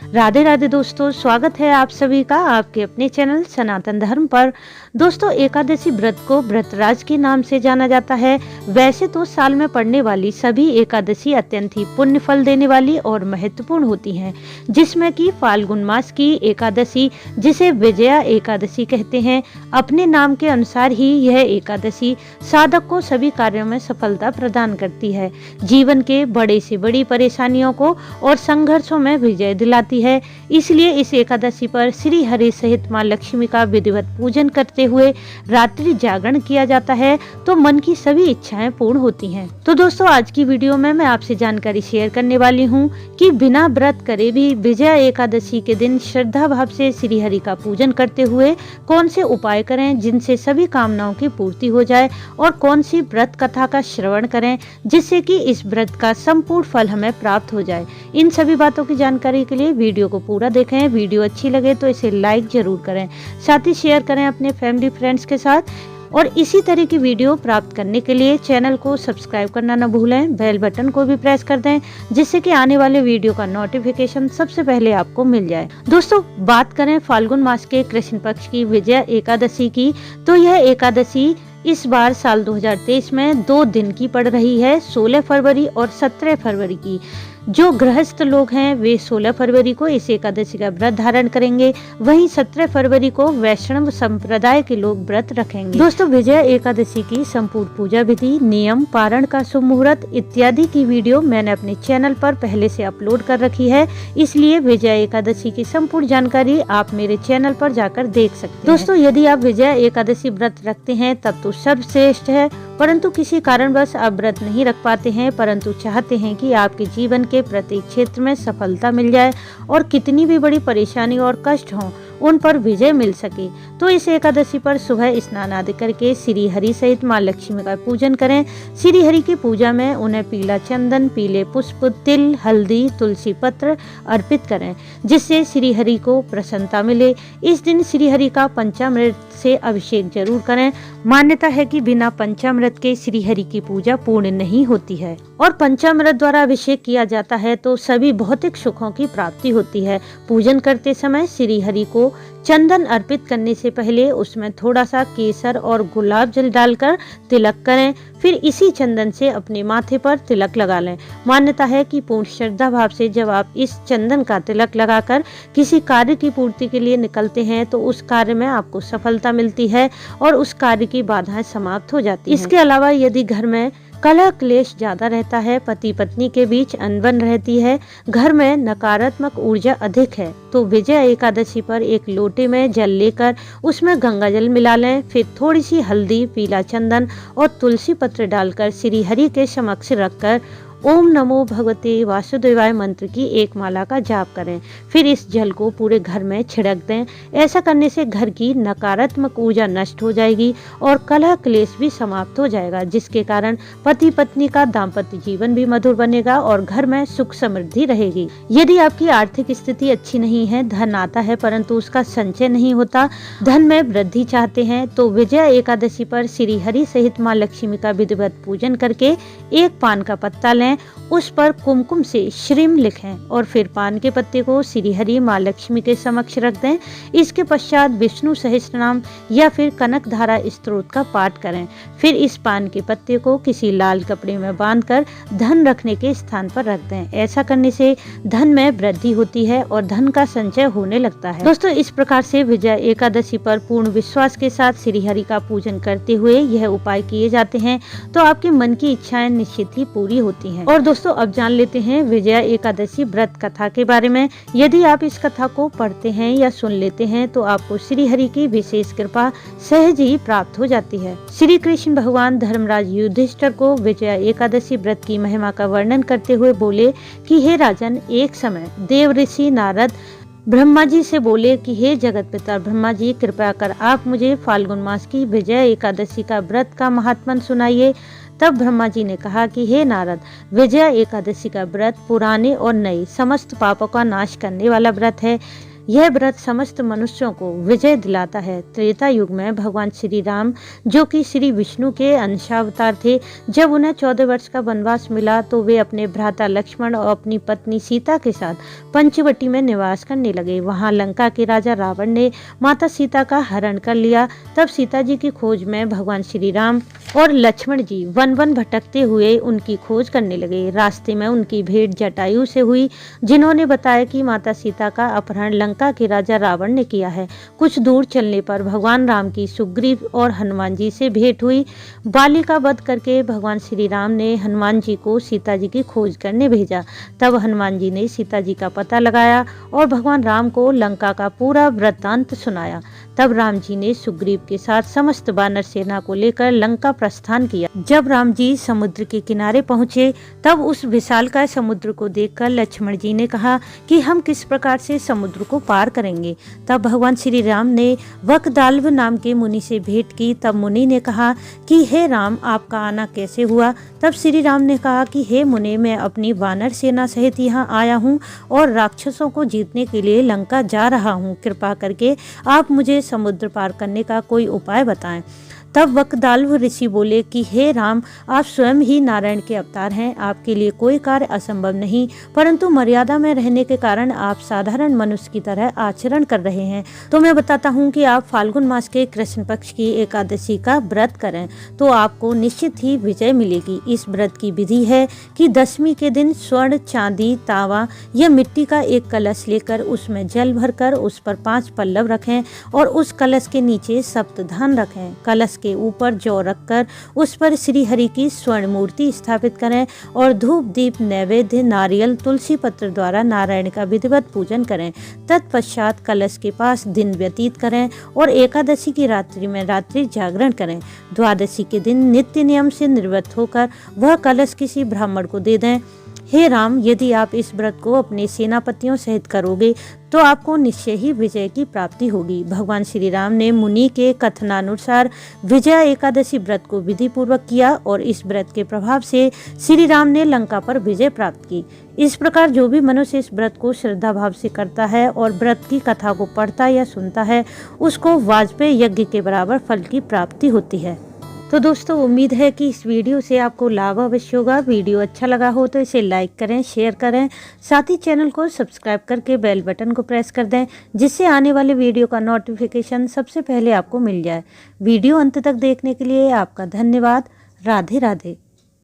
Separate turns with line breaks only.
राधे राधे दोस्तों, स्वागत है आप सभी का आपके अपने चैनल सनातन धर्म पर। दोस्तों, एकादशी व्रत को व्रतराज के नाम से जाना जाता है। वैसे तो साल में पड़ने वाली सभी एकादशी अत्यंत ही पुण्य फल देने वाली और महत्वपूर्ण होती हैं, जिसमें कि फाल्गुन मास की एकादशी, जिसे विजया एकादशी कहते हैं, अपने नाम के अनुसार ही यह एकादशी साधक को सभी कार्यों में सफलता प्रदान करती है, जीवन के बड़े से बड़ी परेशानियों को और संघर्षों में विजय दिलाती है। इसलिए इस एकादशी पर श्री हरि सहित मां लक्ष्मी का विधिवत पूजन करते हुए रात्रि जागरण किया जाता है, तो मन की सभी इच्छाएं पूर्ण होती हैं। तो दोस्तों, आज की वीडियो में मैं आपसे जानकारी शेयर करने वाली हूं कि बिना व्रत करे भी विजया एकादशी के दिन श्रद्धा भाव से श्री हरि का पूजन करते हुए कौन से उपाय करें जिनसे सभी कामनाओं की पूर्ति हो जाए, और कौन सी व्रत कथा का श्रवण करें जिससे कि इस व्रत का संपूर्ण फल हमें प्राप्त हो जाए। इन सभी बातों की जानकारी के लिए वीडियो को पूरा देखें। वीडियो अच्छी लगे तो इसे लाइक जरूर करें, साथ ही शेयर करें अपने फैमिली फ्रेंड्स के साथ। और इसी तरह की वीडियो प्राप्त करने के लिए चैनल को सब्सक्राइब करना न भूलें, बेल बटन को भी प्रेस कर दें जिससे कि आने वाले वीडियो का नोटिफिकेशन सबसे पहले आपको मिल जाए। दोस्तों, बात करें फाल्गुन मास के कृष्ण पक्ष की विजया एकादशी की, तो यह एकादशी इस बार साल 2023 में 2 दिन की पड़ रही है, 16 फरवरी और 17 फरवरी की। जो गृहस्थ लोग हैं वे 16 फरवरी को इस एकादशी का व्रत धारण करेंगे, वहीं 17 फरवरी को वैष्णव संप्रदाय के लोग व्रत रखेंगे। दोस्तों, विजय एकादशी की संपूर्ण पूजा विधि, नियम, पारण का शुभ मुहूर्त इत्यादि की वीडियो मैंने अपने चैनल पर पहले से अपलोड कर रखी है, इसलिए विजय एकादशी की संपूर्ण जानकारी आप मेरे चैनल पर जाकर देख सकते हैं। दोस्तों, यदि आप विजय एकादशी व्रत रखते हैं तब तो सर्वश्रेष्ठ है, परंतु किसी कारणवश आप व्रत नहीं रख पाते हैं परंतु चाहते हैं कि आपके जीवन के प्रत्येक क्षेत्र में सफलता मिल जाए और कितनी भी बड़ी परेशानी और कष्ट हों उन पर विजय मिल सके, तो इस एकादशी पर सुबह स्नान आदि करके श्री हरि सहित मां लक्ष्मी का पूजन करें। श्री हरि की पूजा में उन्हें पीला चंदन, पीले पुष्प, तिल, हल्दी, तुलसी पत्र अर्पित करें जिससे श्री हरि को प्रसन्नता मिले। इस दिन श्री हरि का पंचामृत से अभिषेक जरूर करें। मान्यता है कि बिना पंचामृत के श्री हरि की पूजा पूर्ण नहीं होती है, और पंचामृत द्वारा अभिषेक किया जाता है तो सभी भौतिक सुखों की प्राप्ति होती है। पूजन करते समय श्री हरि को चंदन अर्पित करने से पहले उसमें थोड़ा सा केसर और गुलाब जल डालकर तिलक करें, फिर इसी चंदन से अपने माथे पर तिलक लगा लें। मान्यता है कि पूर्ण श्रद्धा भाव से जब आप इस चंदन का तिलक लगाकर किसी कार्य की पूर्ति के लिए निकलते हैं तो उस कार्य में आपको सफलता मिलती है और उस कार्य की बाधाएं समाप्त हो जाती हैं। इसके अलावा यदि घर में कलह क्लेश ज्यादा रहता है, पति पत्नी के बीच अनबन रहती है, घर में नकारात्मक ऊर्जा अधिक है, तो विजय एकादशी पर एक लोटे में जल लेकर उसमें गंगा जल मिला लें, फिर थोड़ी सी हल्दी, पीला चंदन और तुलसी पत्र डालकर श्री हरि के समक्ष रखकर ओम नमो भगवते वासुदेवाय मंत्र की एक माला का जाप करें। फिर इस जल को पूरे घर में छिड़क दें। ऐसा करने से घर की नकारात्मक ऊर्जा नष्ट हो जाएगी और कलह क्लेश भी समाप्त हो जाएगा, जिसके कारण पति पत्नी का दाम्पत्य जीवन भी मधुर बनेगा और घर में सुख समृद्धि रहेगी। यदि आपकी आर्थिक स्थिति अच्छी नहीं है, धन आता है परंतु उसका संचय नहीं होता, धन में वृद्धि चाहते हैं, तो विजया एकादशी पर श्री हरि सहित मां लक्ष्मी का विधिवत पूजन करके एक पान का पत्ता लें, उस पर कुमकुम से श्रीम लिखें और फिर पान के पत्ते को श्री हरि मां लक्ष्मी के समक्ष रख दें। इसके पश्चात विष्णु सहस्त्रनाम या फिर कनक धारा स्तोत्र का पाठ करें। फिर इस पान के पत्ते को किसी लाल कपड़े में बांधकर धन रखने के स्थान पर रख दें। ऐसा करने से धन में वृद्धि होती है और धन का संचय होने लगता है। दोस्तों, इस प्रकार से विजय एकादशी पर पूर्ण विश्वास के साथ श्री हरि का पूजन करते हुए यह उपाय किए जाते हैं तो आपके मन की इच्छाएं निश्चित ही पूरी होती हैं। और दोस्तों, अब जान लेते हैं विजया एकादशी व्रत कथा के बारे में। यदि आप इस कथा को पढ़ते हैं या सुन लेते हैं तो आपको श्री हरि की विशेष कृपा सहज ही प्राप्त हो जाती है। श्री कृष्ण भगवान धर्मराज युधिष्ठिर को विजया एकादशी व्रत की महिमा का वर्णन करते हुए बोले कि हे राजन, एक समय देव ऋषि नारद ब्रह्मा जी से बोले कि हे जगत पिता ब्रह्मा जी, कृपया कर आप मुझे फाल्गुन मास की विजय एकादशी का व्रत का महात्म्य सुनाइए। तब ब्रह्मा जी ने कहा कि हे नारद, विजया एकादशी का व्रत पुराने और नए समस्त पापों का नाश करने वाला व्रत है। यह व्रत समस्त मनुष्यों को विजय दिलाता है। त्रेता युग में भगवान श्री राम, जो कि श्री विष्णु के अंशावतार थे, जब उन्हें 14 वर्ष का वनवास मिला तो वे अपने भ्राता लक्ष्मण और अपनी पत्नी सीता के साथ पंचवटी में निवास करने लगे। वहां लंका के राजा रावण ने माता सीता का हरण कर लिया। तब सीता जी की खोज में भगवान श्री राम और लक्ष्मण जी वन वन भटकते हुए उनकी खोज करने लगे। रास्ते में उनकी भेंट जटायु से हुई, जिन्होंने बताया कि माता सीता का अपहरण लंका के राजा रावण ने किया है। कुछ दूर चलने पर भगवान राम की सुग्रीव और हनुमान जी से भेंट हुई। बाली का वध करके भगवान श्री राम ने हनुमान जी को सीता जी की खोज करने भेजा। तब हनुमान जी ने सीता जी का पता लगाया और भगवान राम को लंका का पूरा वृत्तांत सुनाया। तब राम जी ने सुग्रीव के साथ समस्त वानर सेना को लेकर लंका प्रस्थान किया। जब राम जी समुद्र के किनारे पहुंचे, तब उस विशालकाय समुद्र को देखकर लक्ष्मण जी ने कहा कि हम किस प्रकार से समुद्र को पार करेंगे। तब भगवान श्री राम ने वकदाल्व नाम के मुनि से भेंट की। तब मुनि ने कहा कि हे राम, आपका आना कैसे हुआ। तब श्री राम ने कहा कि हे मुनि, मैं अपनी वानर सेना सहित यहाँ आया हूँ और राक्षसों को जीतने के लिए लंका जा रहा हूँ। कृपा करके आप मुझे समुद्र पार करने का कोई उपाय बताएं। तब वकदाल्व ऋषि बोले कि हे राम, आप स्वयं ही नारायण के अवतार हैं। आपके लिए कोई कार्य असंभव नहीं, परंतु मर्यादा में रहने के कारण आप साधारण मनुष्य की तरह आचरण कर रहे हैं। तो मैं बताता हूँ कि आप फाल्गुन मास के कृष्ण पक्ष की एकादशी का व्रत करें तो आपको निश्चित ही विजय मिलेगी। इस व्रत की विधि है कि दशमी के दिन स्वर्ण, चांदी, तावा या मिट्टी का एक कलश लेकर उसमें जल भरकर उस पर 5 पल्लव रखें और उस कलश के नीचे सप्तधान रखें। कलश के ऊपर जौ रखकर उस पर श्री हरि की स्वर्ण मूर्ति स्थापित करें और धूप, दीप, नैवेद्य, नारियल, तुलसी पत्र द्वारा नारायण का विधिवत पूजन करें। तत्पश्चात कलश के पास दिन व्यतीत करें और एकादशी की रात्रि में रात्रि जागरण करें। द्वादशी के दिन नित्य नियम से निवृत्त होकर वह कलश किसी ब्राह्मण को दे दें। हे राम, यदि आप इस व्रत को अपने सेनापतियों सहित करोगे तो आपको निश्चय ही विजय की प्राप्ति होगी। भगवान श्री राम ने मुनि के कथनानुसार विजया एकादशी व्रत को विधि पूर्वक किया और इस व्रत के प्रभाव से श्री राम ने लंका पर विजय प्राप्त की। इस प्रकार जो भी मनुष्य इस व्रत को श्रद्धा भाव से करता है और व्रत की कथा को पढ़ता या सुनता है, उसको वाजपेयी यज्ञ के बराबर फल की प्राप्ति होती है। तो दोस्तों, उम्मीद है कि इस वीडियो से आपको लाभ अवश्य होगा। वीडियो अच्छा लगा हो तो इसे लाइक करें, शेयर करें, साथ ही चैनल को सब्सक्राइब करके बेल बटन को प्रेस कर दें, जिससे आने वाले वीडियो का नोटिफिकेशन सबसे पहले आपको मिल जाए। वीडियो अंत तक देखने के लिए आपका धन्यवाद। राधे राधे।